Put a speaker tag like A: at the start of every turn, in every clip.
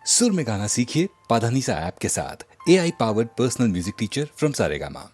A: सुर में गाना सीखिए पाधानीसा ऐप के साथ। AI powered personal music teacher from Saregama.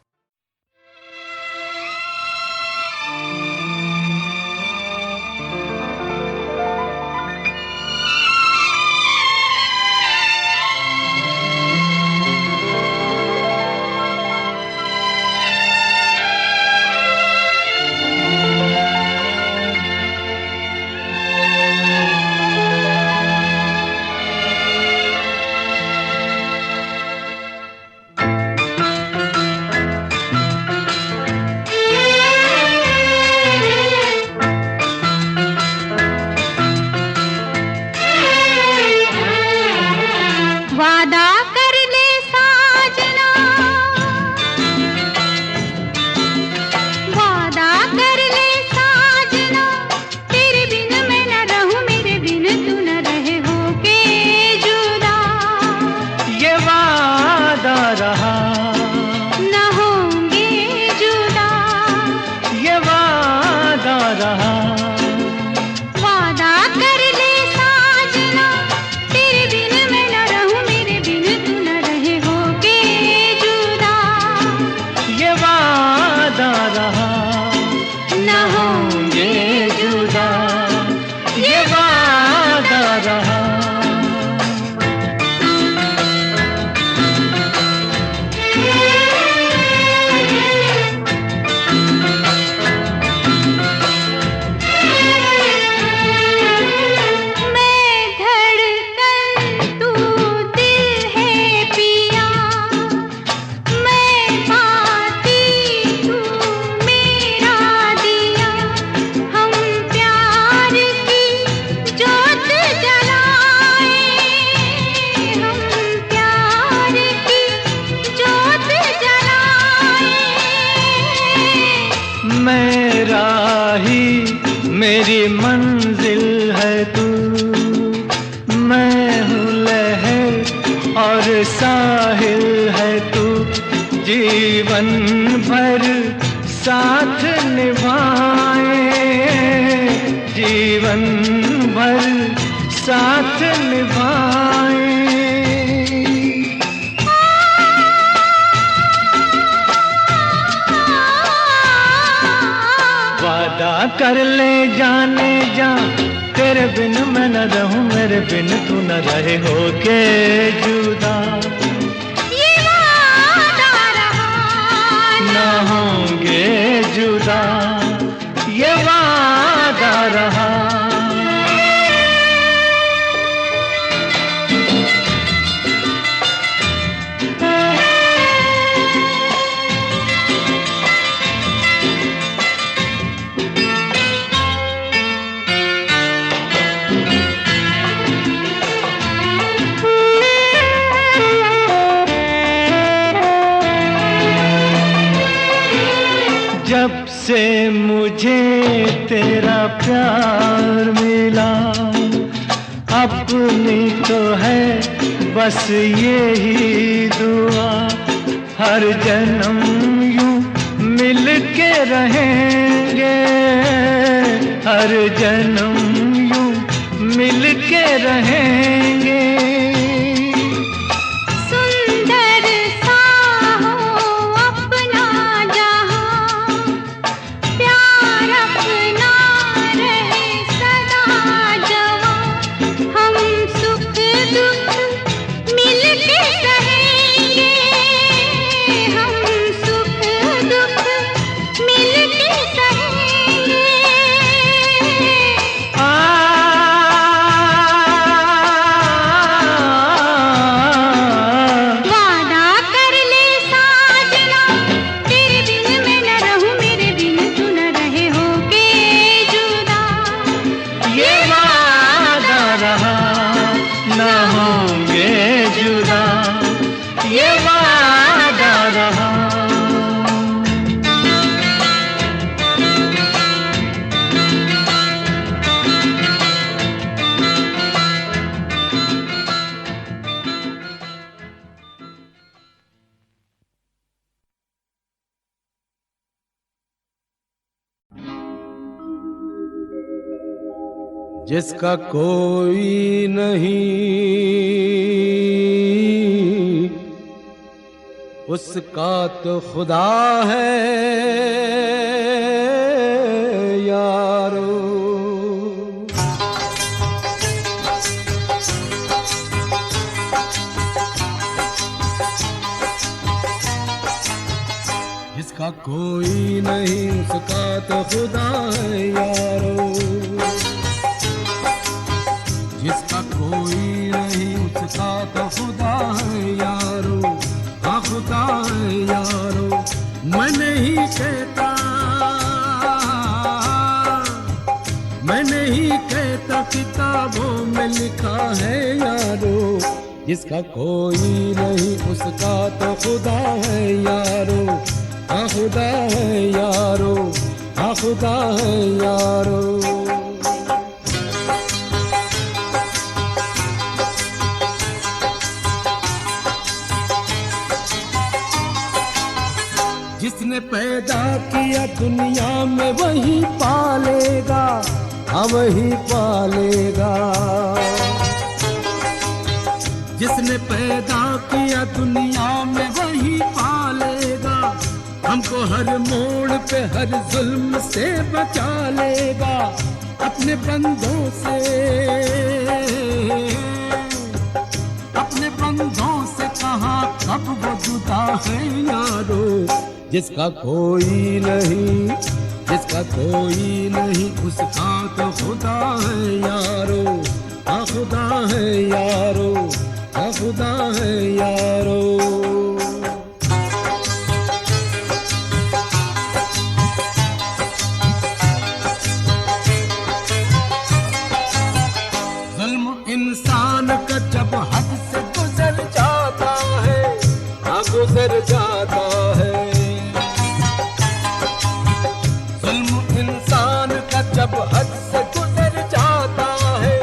B: मेरी मंजिल है तू, मैं हूँ लहर और साहिल है तू, जीवन भर साथ निभाए, जीवन भर साथ निभाए। वादा कर ले जाने जा, तेरे बिन मैं न रहूं, मेरे बिन तू न रहे होके जुदा।
C: ये वादा रहा
B: न होंगे जुदा, ये वादा रहा। जब से मुझे तेरा प्यार मिला, अपनी तो है बस यही दुआ, हर जन्म यूं मिल के रहेंगे, हर जन्म यूं मिल के रहेंगे।
D: जिसका कोई नहीं उसका तो खुदा है यारो। जिसका कोई नहीं उसका तो खुदा है यारो। जिसका कोई नहीं उसका तो खुदा है यारो। हाँ खुदा है यारो। मैं नहीं कहता किताबों में लिखा है यारो। जिसका कोई नहीं उसका तो खुदा है यारो। हाँ खुदा है यारो। हाँ खुदा है यारो। जिसने पैदा किया दुनिया में वही पालेगा। हाँ वही पालेगा। जिसने पैदा किया दुनिया में वही पालेगा। हमको हर मोड़ पे हर जुल्म से बचा लेगा। अपने बंदों से कहाँ कब वो जुदा है यारो। जिसका कोई नहीं उसका तो खुदा है यारो। हाँ खुदा है यारो। हाँ खुदा है यारो। जुल्म इंसान का जब हद से गुजर जाता है। हाँ गुजर जाता है। जब हद से गुजर जाता है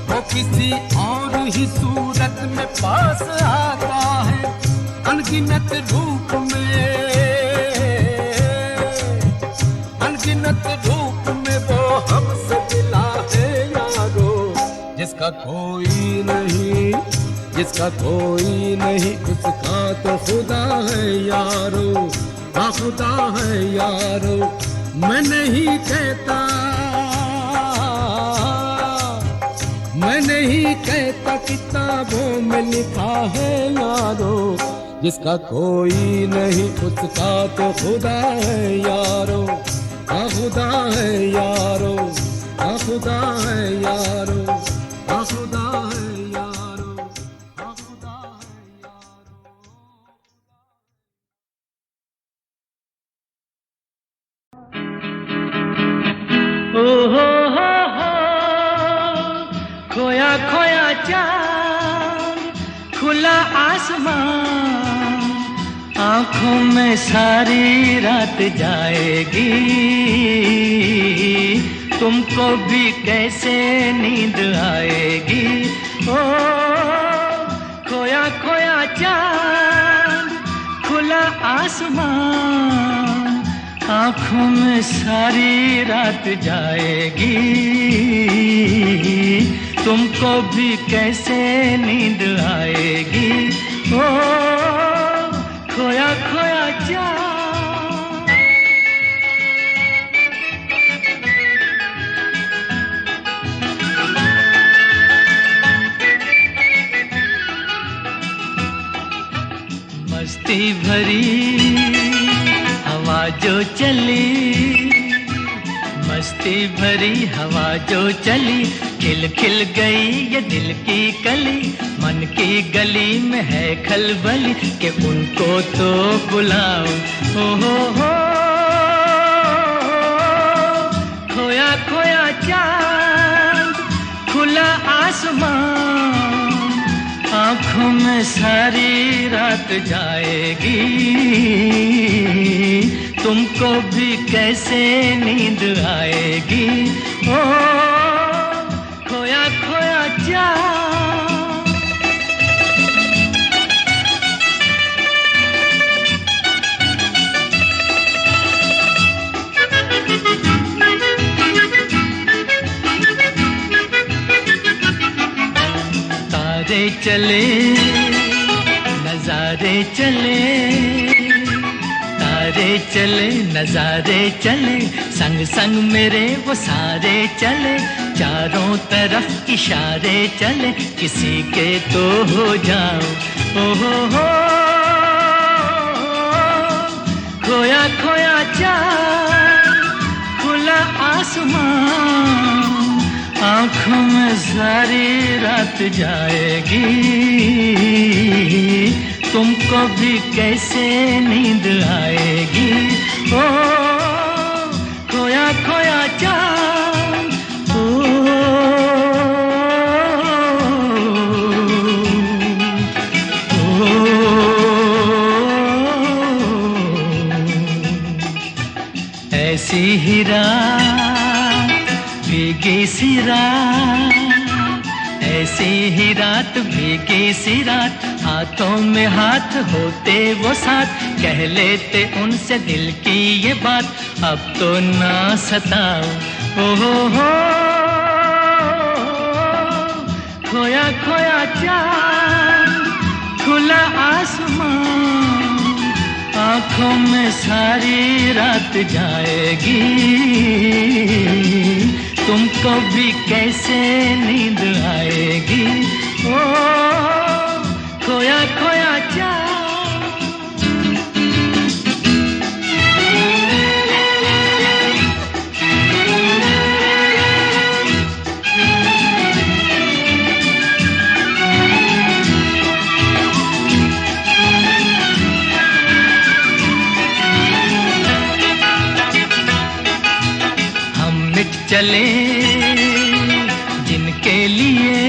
D: वो किसी और ही सूरत में पास आता है। अनगिनत रूप में वो हमसे मिला है यारो। जिसका कोई नहीं उसका तो खुदा है यारो। हाँ खुदा है यारो। मैं नहीं कहता किताबों में लिखा है यारो। जिसका कोई नहीं उसका तो खुदा है यारो। हाँ खुदा है यारो। हाँ खुदा है यारो। हाँ खुदा है यारो। हाँ खुदा है यारो।
B: ओ हो खोया खोया चाँद खुला आसमान आँखों में सारी रात जाएगी। तुमको भी कैसे नींद आएगी। ओ खोया खोया चाँद खुला आसमान आँखों में सारी रात जाएगी। तुमको भी कैसे नींद आएगी। ओ खोया खोया चाँद। मस्ती भरी हवा जो चली। मस्ती भरी हवा जो चली खिल खिल गई ये दिल की कली। मन की गली में है खलबली कि उनको तो बुलाओ। हो खोया खोया चाँद खुला आसमान आँखों में सारी रात जाएगी। तुमको भी कैसे नींद आएगी। ओ खोया खोया चाँद। तारे चले नजारे चले, तारे चले, नजारे चले, संग संग मेरे वो सारे चले, चारों तरफ इशारे चले, किसी के तो हो जाओ। ओ हो, खोया खोया चाँद, खुला आसमां, आँखों में सारी रात जाएगी, तुमको भी कैसे नींद आएगी। ओ खोया खोया चाँद, ऐसी ही रात, भीगी सी रात, ऐसी ही रात, भीगी सी रात, हाथों में हाथ होते वो साथ, कह लेते उनसे दिल की ये बात, अब तो ना सताओ। ओ हो, खोया खोया चाँद, खुला आसमां, आँखों में सारी रात जाएगी, तुमको भी कैसे नींद आएगी। ओ खोया खोया चाँद। चले जिनके लिए,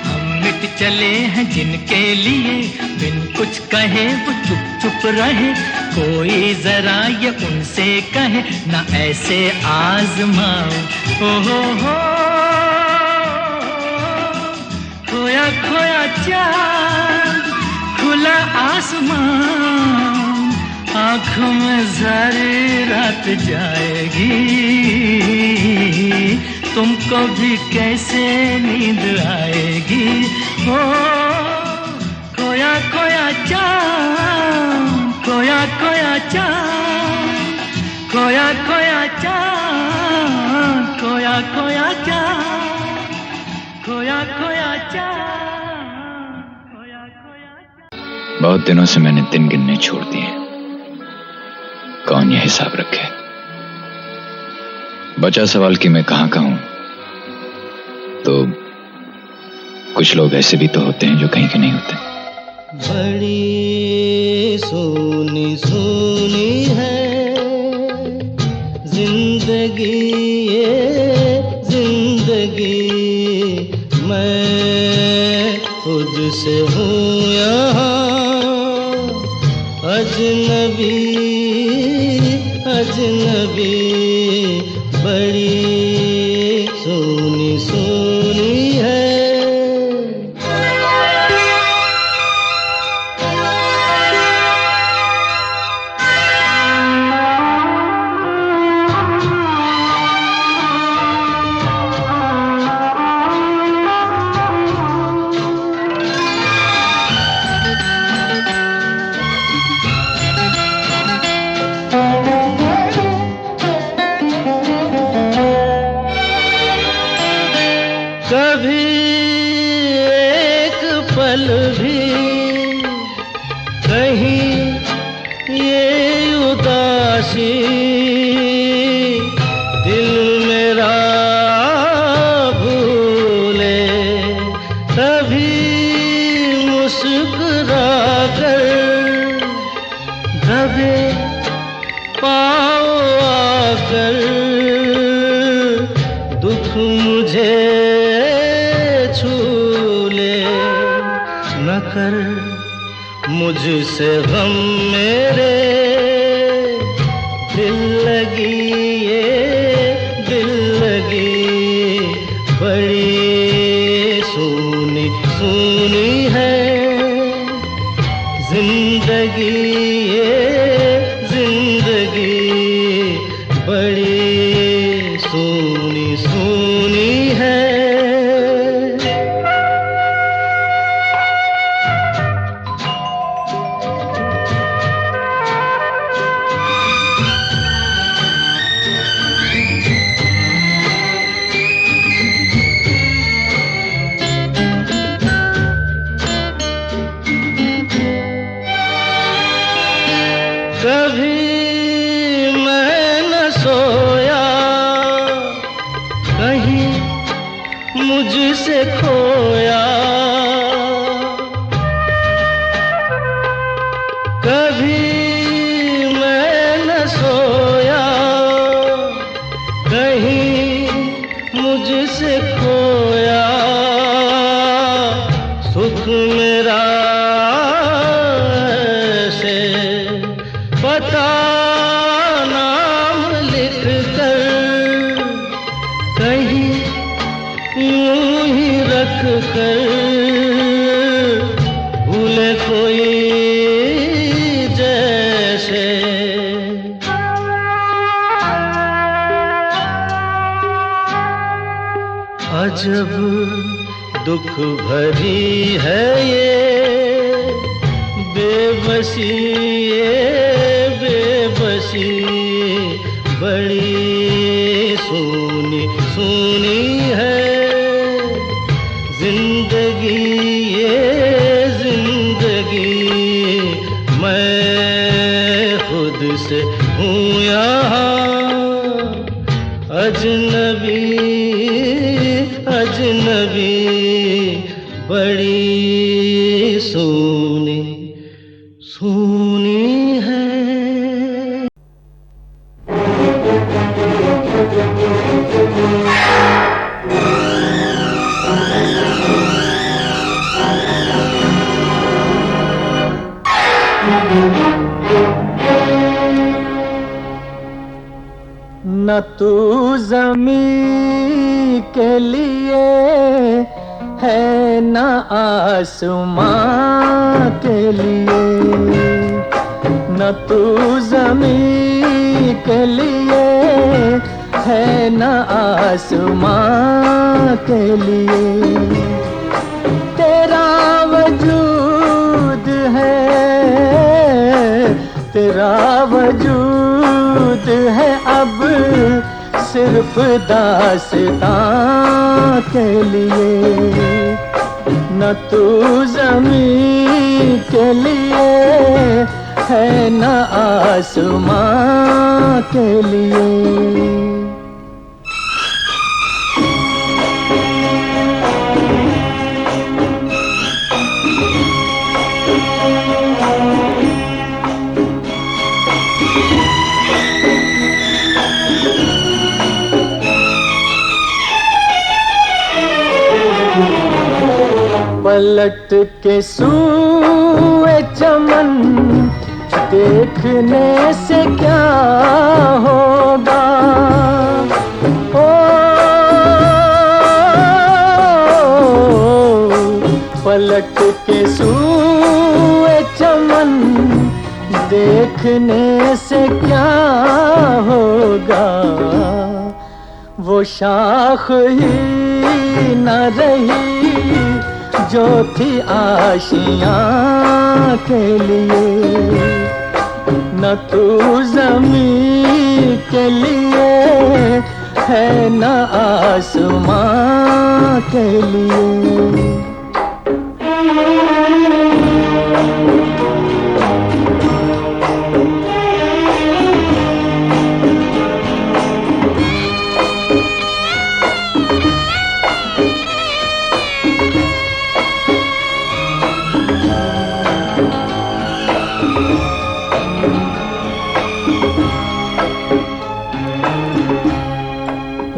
B: हम मिट चले हैं जिनके लिए, बिन कुछ कहे वो चुप चुप रहे, कोई जरा ये उनसे कहे ना ऐसे आजमाओ। ओ हो, खोया खोया चाँद, खुला आसमां, आँखों में सारी रात जाएगी, तुमको भी कैसे नींद आएगी। ओ खोया खोया चाँद, खोया खोया चाँद, खोया खोया चाँद, खोया खोया चाँद, खोया खोया चाँद, खोया खोया चाँद।
E: बहुत दिनों से मैंने दिन गिनने छोड़ दिए, कौन ये हिसाब रखे। बचा सवाल कि मैं कहां का हूं, तो कुछ लोग ऐसे भी तो होते हैं जो कहीं के नहीं होते।
F: बड़ी सोनी सोनी है जिंदगी ये जिंदगी, मैं खुद से हूँ यहाँ अजनबी अजनबी, बड़ी सोनी सोनी है। कभी एक पल भी कहीं ये उदासी दिल मेरा भूले, कभी मुस्कुरा कर दबे पाँव आकर, दुख मुझे न कर मुझसे गम मेरे, दिल लगी ये दिल लगी, बड़ी सोनी सोनी है जिंदगी ये जिंदगी, बड़ी सोनी सोनी है। दुख मेरा से बता नाम लिख कर कहीं यूं ही रख कर भूले कोई जैसे। अजब दुख भरी है ये बेबसी, ये बेबसी बड़ी सूनी सूनी है जिंदगी, ये जिंदगी मैं खुद से हूँ यहाँ अजनबी, अजनबी बड़ी सूनी सूनी है।
B: न तू ज़मीं के लिए है न आसमां के लिए, न तू ज़मीं के लिए है न आसमां के लिए। तेरा वजूद है, तेरा वजूद है अब सिर्फ दास्तां के लिए। न तू ज़मीं के लिए है न आसमां के लिए। पलट के सूए चमन देखने से क्या होगा, ओ पलट के सूए चमन देखने से क्या होगा। वो शाख ही न रही जो थी आशियाँ के लिए। न तू ज़मीं के लिए है न आसमां के लिए।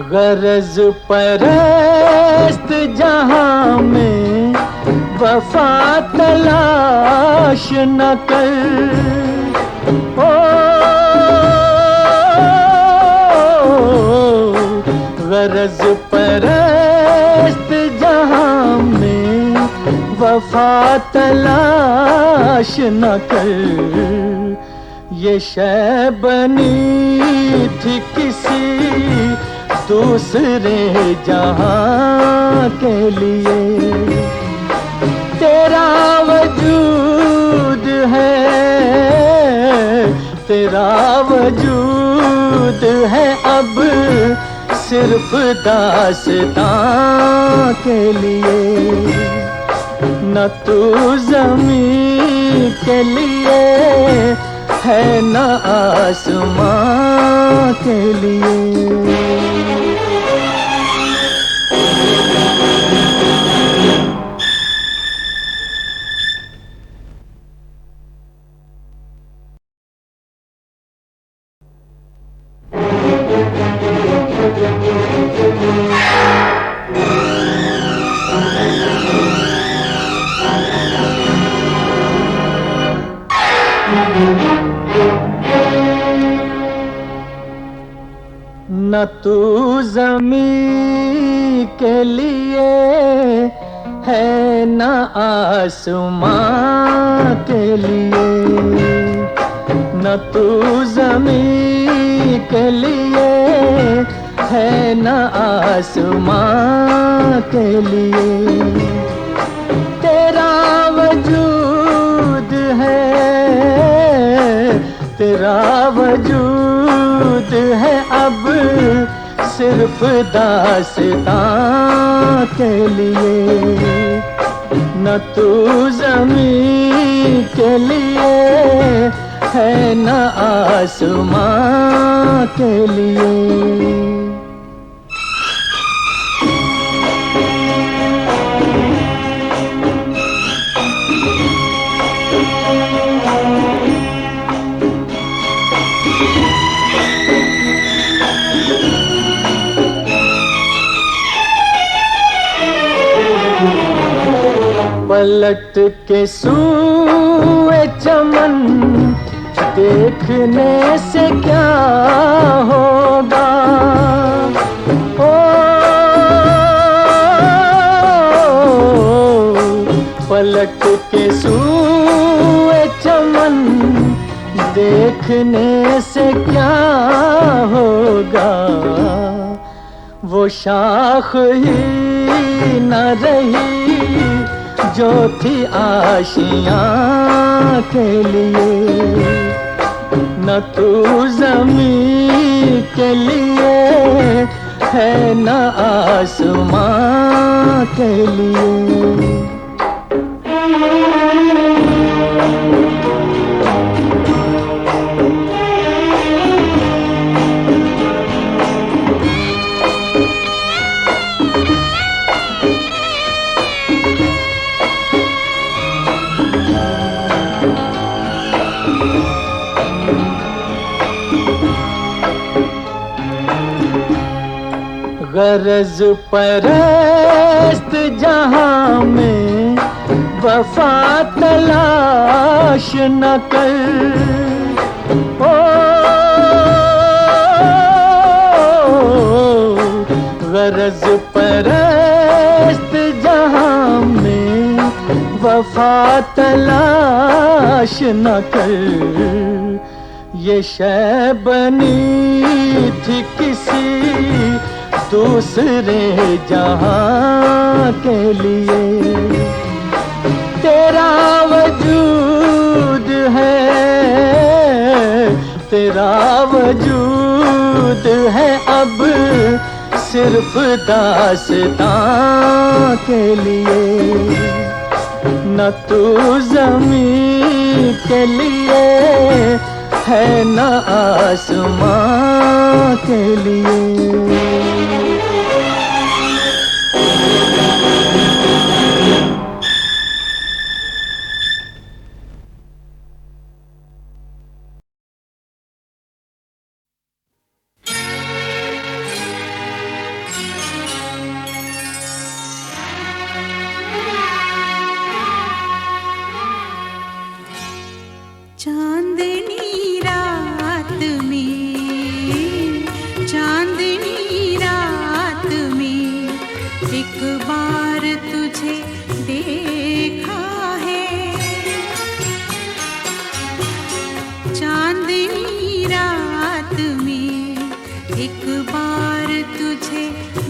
B: गरज परस्त जहां में वफा तलाश न कर, ओ गरज परस्त जहां में वफा तलाश न कर। ये शय बनी थी किसी दूसरे जहां के लिए। तेरा वजूद है, तेरा वजूद है अब सिर्फ दास्तां के लिए। न तू ज़मीं के लिए है न आसमां के लिए। न तू ज़मीं के लिए है न आसमां के लिए, न तू ज़मीं के लिए है न आसमां के लिए। तेरा वजूद है, तेरा वजूद है अब सिर्फ दास्तां के लिए, न तू ज़मीं के लिए है न आसमां के लिए। पलट के सूए चमन देखने से क्या होगा, ओ पलट के सूए चमन देखने से क्या होगा। वो शाख ही न रही जो थी आशियाँ के लिए, न तू ज़मीं के लिए है न आसमां के लिए। गरज परस्त जहां में वफा तलाश न कर, ओ गरज परस्त जहां में वफा तलाश न कर। ये शय बनी थी किसी दूसरे जहां के लिए, तेरा वजूद है, तेरा वजूद है अब सिर्फ दास्तां के लिए, न तू ज़मीं के लिए है न आसमां के लिए।
C: चांदनी रात में, चांदनी रात में एक बार तुझे देखा है। चांदनी रात में एक बार तुझे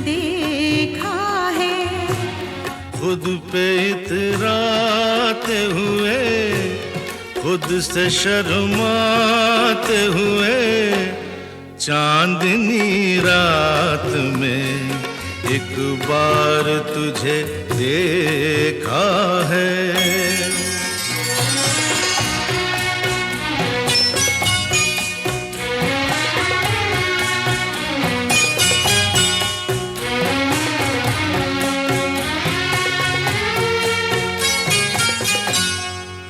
C: देखा है।
F: खुद पे इतराते हुए, खुद से शर्माते हुए, चांदनी रात में एक बार तुझे देखा है।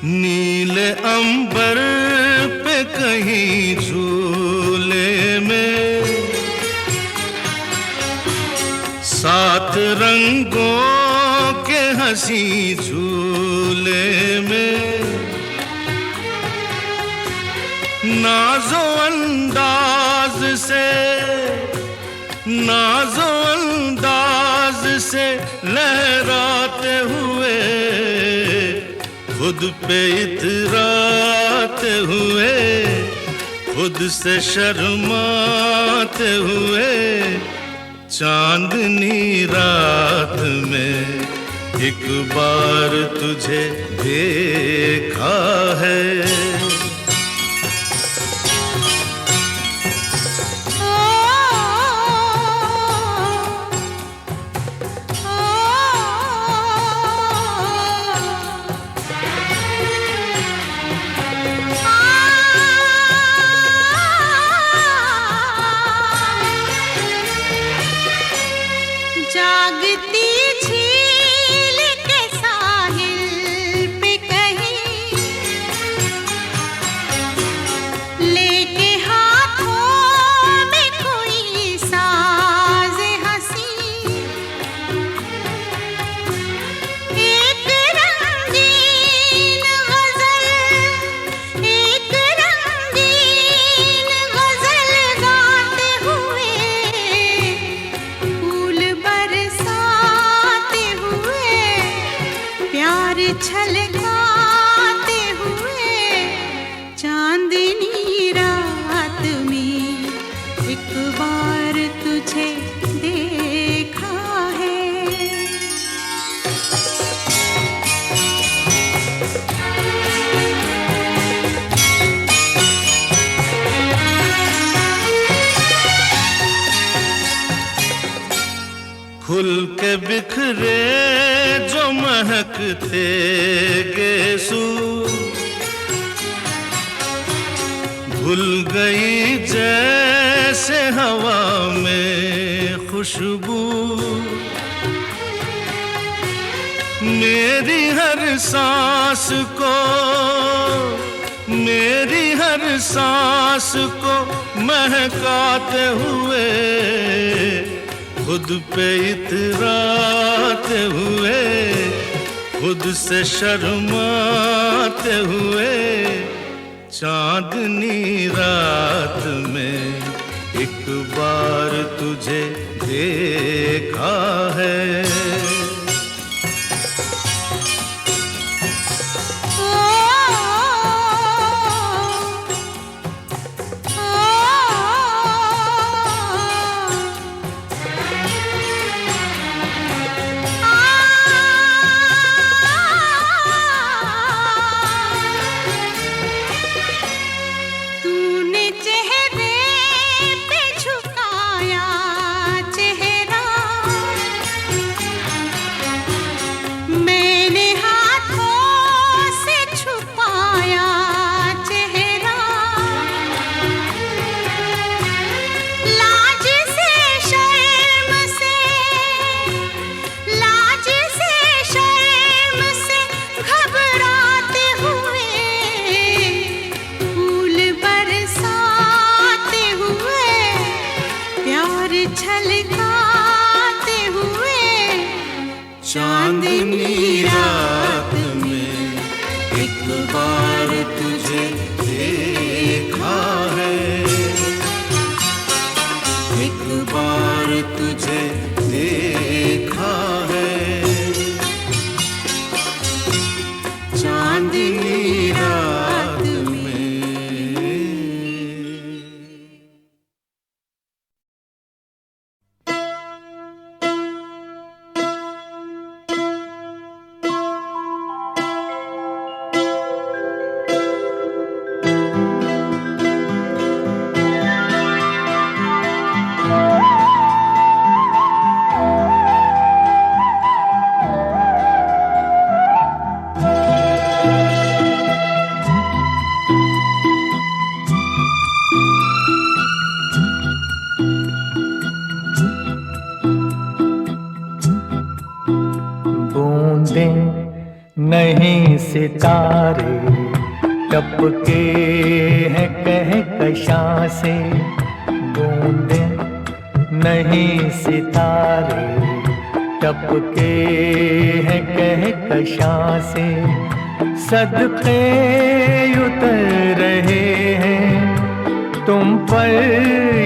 F: नीले अंबर पे कहीं झूले में सात रंगों के हंसी झूले में, नाज़ो अंदाज से नाज़ो अंदाज से लहराते हुए, खुद पे इतराते हुए, खुद से शर्माते हुए, चांदनी रात में एक बार तुझे देखा है।
C: जागती झील के साहिल पे कहीं लेके हाथों में कोई साज हंसी, एक रंगीन गजल, एक रंगीन गजल गाते हुए, फूल बरसाते हुए, प्यार छलकाते हुए, चांदनी रात में एक बार तुझे देखा है।
F: खुल के बिखरे जो महकते गेसू, भूल गई जैसे हवा में खुशबू, मेरी हर सांस को, मेरी हर सांस को महकाते हुए, खुद पे इतराते हुए, खुद से शर्माते हुए, चांदनी रात में एक बार तुझे देखा है।
C: तूने चेहरे पे झुकाया चेहरा, मैंने हाथों से छुपाया चेहरा, लाज से शर्म से, लाज से शर्म से घबराते हुए, फूल बरसाते हुए, प्यार छलकाते हुए,
F: चांदनी रात में एक बार तुझे देखा है, एक बार तुझे देखा है, चांदनी रात में।
B: नहीं सितारे टपके हैं कहकशां से, बूंदे नहीं सितारे टपके हैं कहकशां से, सदके उतर रहे हैं तुम पर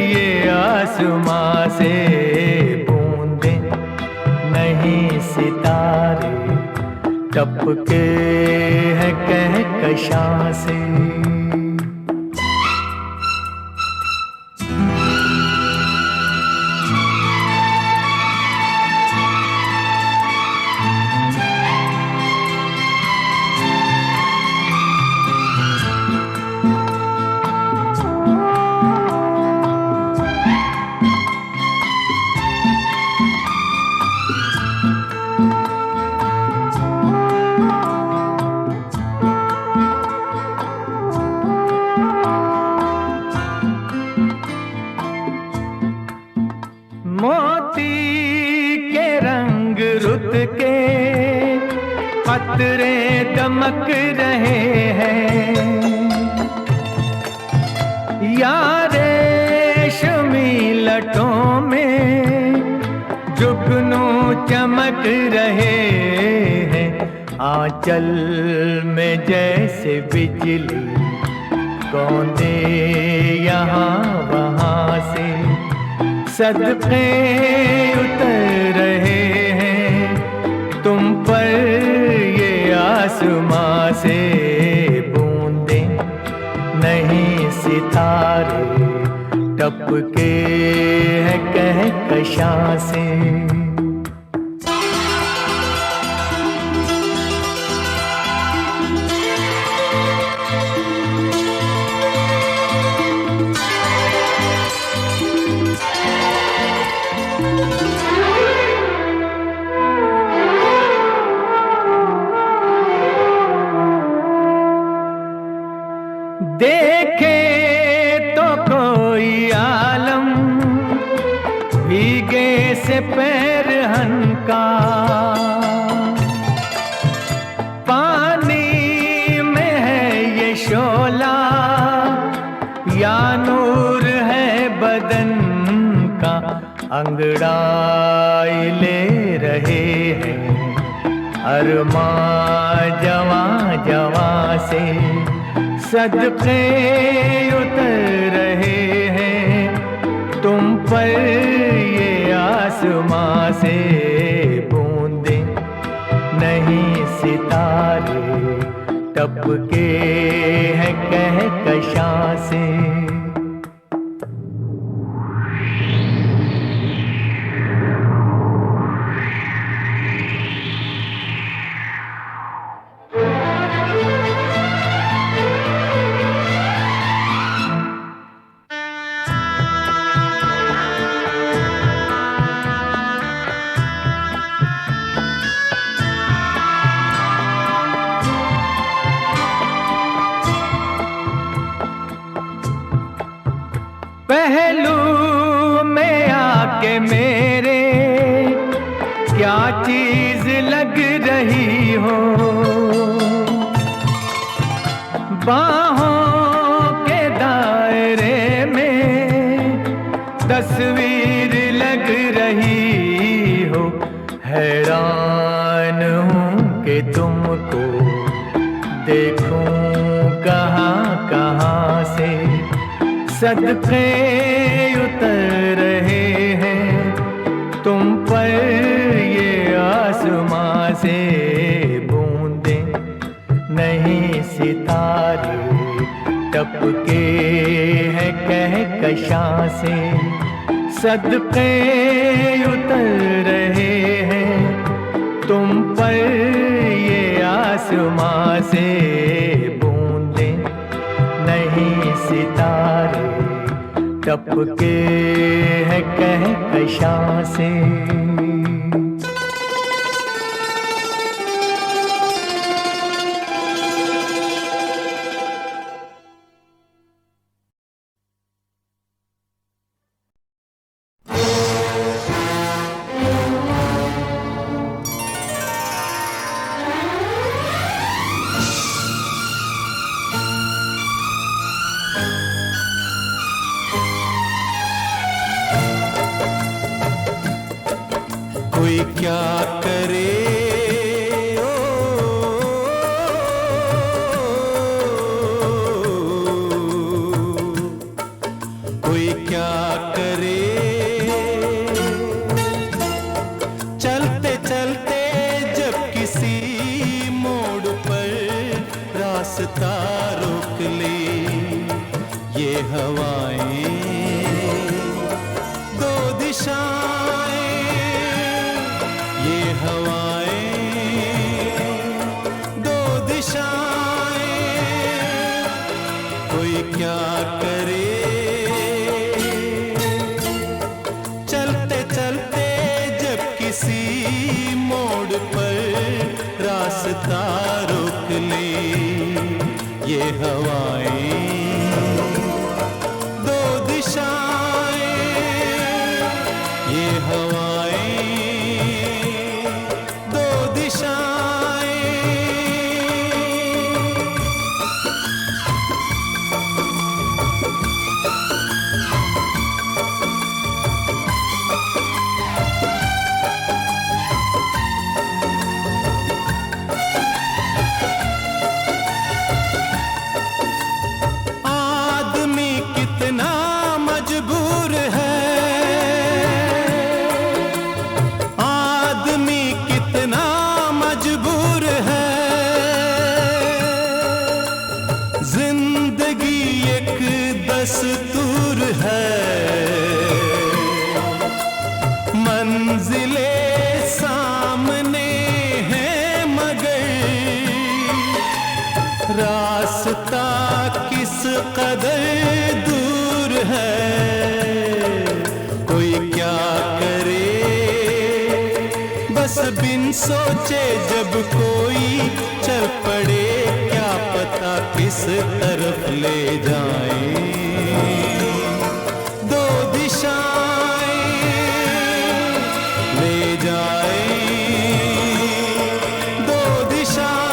B: ये आसमां से। टपके हैं कहकशां से। मोती के रंग रुत के कतरे दमक रहे हैं, यारे रेशमी लटों में जुगनू चमक रहे हैं। आंचल में जैसे बिजली कौंदे यहाँ वहाँ से सदके उतर रहे हैं तुम पर ये आसमां से। बूंदे नहीं सितारे टपके हैं कहकशां से। देखे तो कोई आलम भीगे से पैर हनका, पानी में है ये शोला या नूर है बदन का। अंगड़ाई ले रहे हैं अरमां जवां जवां से सदके उतर रहे हैं तुम पर ये आसमां से। बूंदे नहीं सितारे टपके हैं कहकशां से। पहलू में आके मेरे क्या चीज लग रही हो, बाहों के दायरे में तस्वीर लग रही हो। हैरान हूँ कि तुमको देखूं कहाँ कहाँ से सदके उतर रहे हैं तुम पर ये आसमां से। बूंदे नहीं सितारे टपके हैं कहकशां से सदके उतर रहे हैं तुम पर ये आसमां से। बूंदे नहीं सितारे टपके हैं कहकशां से।
G: रास्ता रोक ले। ये हवाएं दो दिशाएं, ये हवाएं दो दिशाएं, कोई क्या करे। चलते चलते जब किसी मोड़ पर रास्ता रोक ले। ये हवाएं दो दिशाएं, ये हवाएं दो दिशाएं। आदमी कितना मजबूर है, आदमी कितना मजबूर है। जिंदगी एक दस्तूर है, मंजिले सामने है मगर रास्ता किस कदर दूर है। कोई क्या करे, बस बिन सोचे जब कोई चल पड़े, क्या पता किस तरफ ले जाए। दो दिशाएं ले जाए, दो दिशाएं।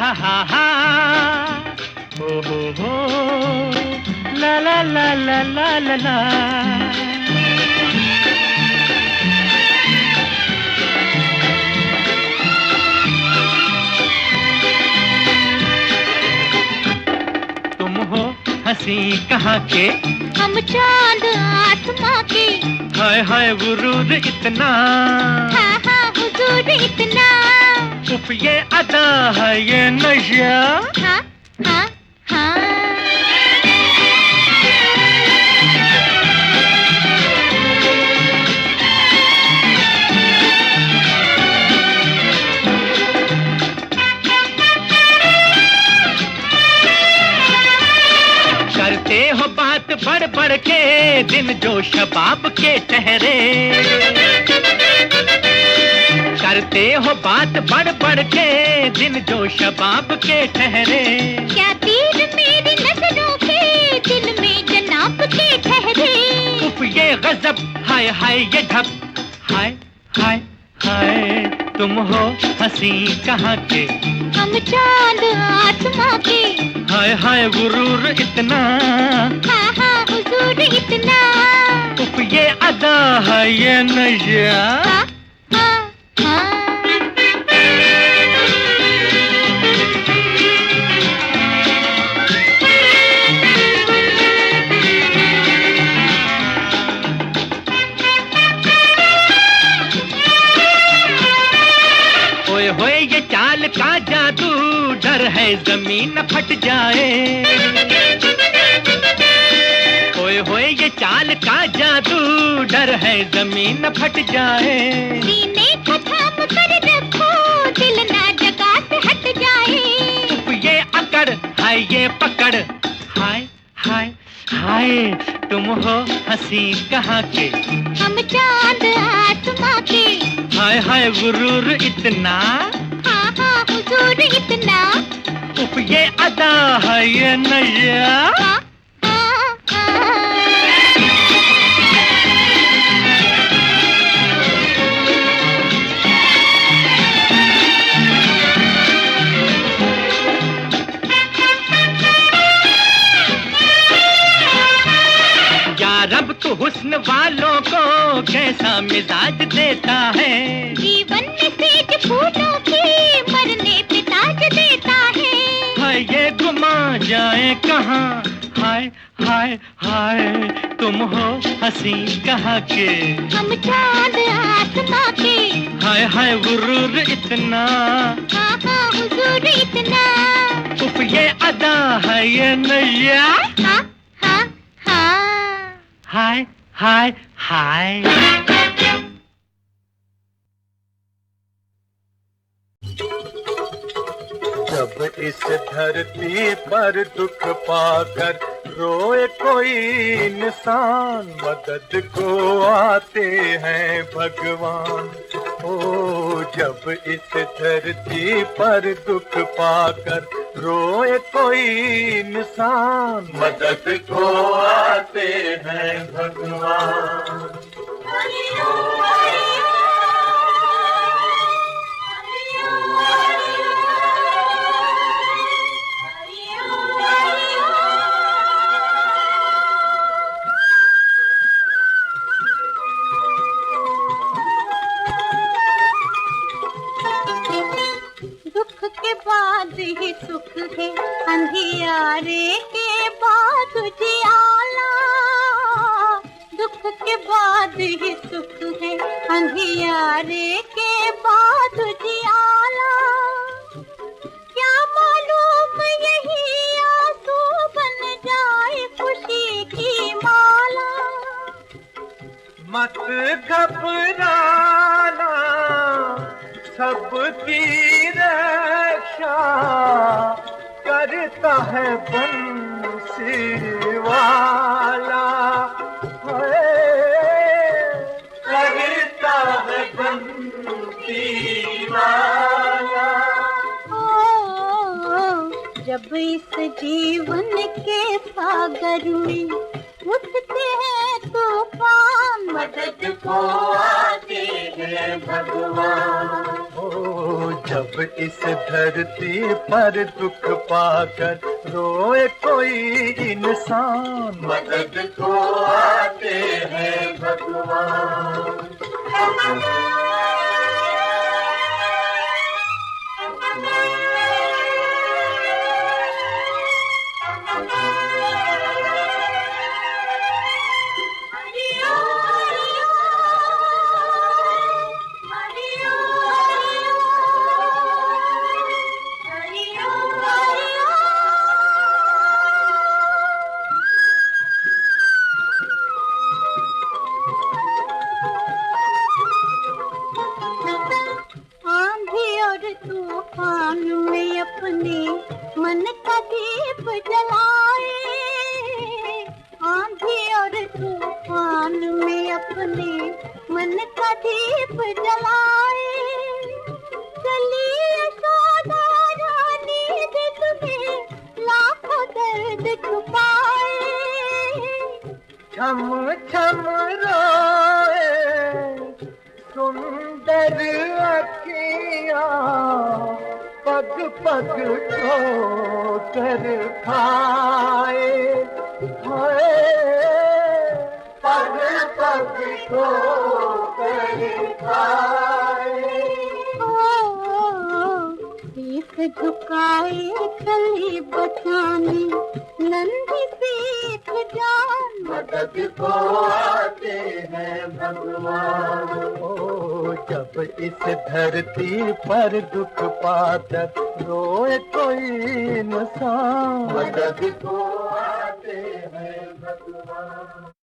B: हा हा हा, ओ हो, ला ला ला ला ला ला ला। तुम हो हंसी कहाँ के,
C: हम चांद आसमां के,
B: हाय हाय वुरूद इतना,
C: हाँ हाँ हुजूर इतना,
B: उफ ये अदा है ये नशा,
C: हाँ हाँ हाँ।
B: बढ़ बढ़ के दिन जो शबाब के ठहरे, करते हो बात बढ़ बढ़ के दिन जो शबाब के ठहरे।
C: क्या तीर मेरी नजरों के दिल में जनाब के ठहरे।
B: उफ ये गजब, हाय हाय ये ढप, हाय हाय हाय तुम हो हंसी कहाँ के,
C: हम चांद आसमां के।
B: हाय हाय गुरूर इतना,
C: हाँ हाँ हुजूर इतना।
B: उफ ये अदा है ये नशा।
C: हाँ हाँ हाँ।
B: ओए होए ये चाल का जादू, डर है जमीन फट जाए। ओए होए ये चाल का जादू, डर है जमीन फट जाए।
C: सीने को थाम कर रखो, दिल ना जगह से हट जाए।
B: उफ ये अकड़, हाय ये पकड़, हाय हाय हाय तुम हो हंसी कहाँ के,
C: हम चांद आसमां के।
B: हाय हाय गुरूर इतना,
C: हाँ हाँ हुजूर इतना।
B: उफ ये अदा है ये नशा।
C: हाँ हाँ हाँ।
B: रब तो हुस्न वालों को कैसा मिजाज देता है,
C: जीवन में सेज फूलों की मरने पे ताज देता है।
B: हाय ये गुमा जाए कहाँ, हाय हाय हाय तुम हो हंसी कहाँ के,
C: हम चांद आसमां के।
B: हाय हाय गुरूर इतना,
C: हाँ हाँ हुजूर इतना।
B: उफ ये अदा है ये नशा।
C: हाँ हाँ हाँ।
B: हाय हाय हाय।
G: जब इस धरती पर दुख पाकर रोए कोई इंसान, मदद को आते हैं भगवान। ओ जब इस धरती पर दुख पाकर रोए कोई इंसान, मदद को आते हैं भगवान।
C: दुख के बाद ही सुख है, अंधियारे के बाद उजियाला। दुख के बाद ही सुख है, अंधियारे के बाद उजियाला। क्या मालूम यही आंसू बन जाए खुशी की माला।
G: मत घबराना, सबकी रक्षा करता है बंसी वाला। करता है बंसी वाला।
C: जब इस जीवन के सागर में उठते हैं तूफान, मदद को आते हैं भगवान।
G: ओ जब इस धरती पर दुख पाकर रोए कोई इंसान, मदद को आते हैं भगवान।
C: तूफान में अपने मन का दीप जलाए, आंधी तूफान में अपने मन का दीप जलाए, चली यशोदा रानी दिल में लाखों दर्द छुपाए।
G: छम छम रोए सुंदर अखियाँ, पग पग ठोकर खाए, हाय पग पग ठोकर खाए।
C: पीठ झुकाए चली बचाने नन्ही पीठ जान,
G: मदद को आते हैं भगवान। ओ जब इस धरती पर दुख पाकर रोए कोई इंसान, मदद को आते हैं भगवान।